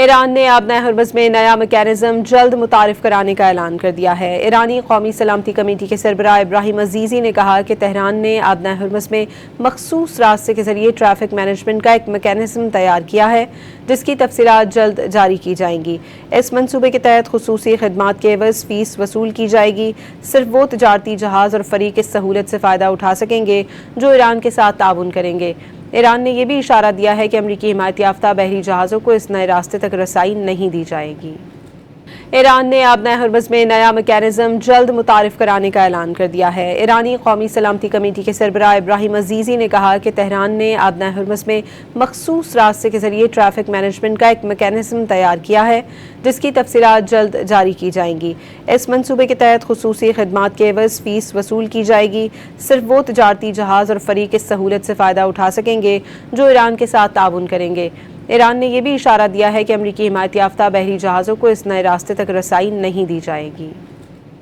ایران نے آبنۂ ہرمز میں نیا میکینزم جلد متعارف کرانے کا اعلان کر دیا ہے۔ ایرانی قومی سلامتی کمیٹی کے سربراہ ابراہیم عزیزی نے کہا کہ تہران نے آبنۂ ہرمز میں مخصوص راستے کے ذریعے ٹریفک مینجمنٹ کا ایک میکینزم تیار کیا ہے، جس کی تفصیلات جلد جاری کی جائیں گی۔ اس منصوبے کے تحت خصوصی خدمات کے عوض فیس وصول کی جائے گی۔ صرف وہ تجارتی جہاز اور فریق اس سہولت سے فائدہ اٹھا سکیں گے جو ایران کے ساتھ تعاون کریں گے۔ ایران نے یہ بھی اشارہ دیا ہے کہ امریکی حمایت یافتہ بحری جہازوں کو اس نئے راستے تک رسائی نہیں دی جائے گی۔ ایران نے آبنۂ ہرمز میں نیا میکینزم جلد متعارف کرانے کا اعلان کر دیا ہے۔ ایرانی قومی سلامتی کمیٹی کے سربراہ ابراہیم عزیزی نے کہا کہ تہران نے آبنۂ ہرمز میں مخصوص راستے کے ذریعے ٹریفک مینجمنٹ کا ایک میکینزم تیار کیا ہے، جس کی تفصیلات جلد جاری کی جائیں گی۔ اس منصوبے کے تحت خصوصی خدمات کے عوض فیس وصول کی جائے گی۔ صرف وہ تجارتی جہاز اور فریق اس سہولت سے فائدہ اٹھا سکیں گے جو ایران کے ساتھ تعاون کریں گے۔ ایران نے یہ بھی اشارہ دیا ہے کہ امریکی حمایت یافتہ بحری جہازوں کو اس نئے راستے تک رسائی نہیں دی جائے گی۔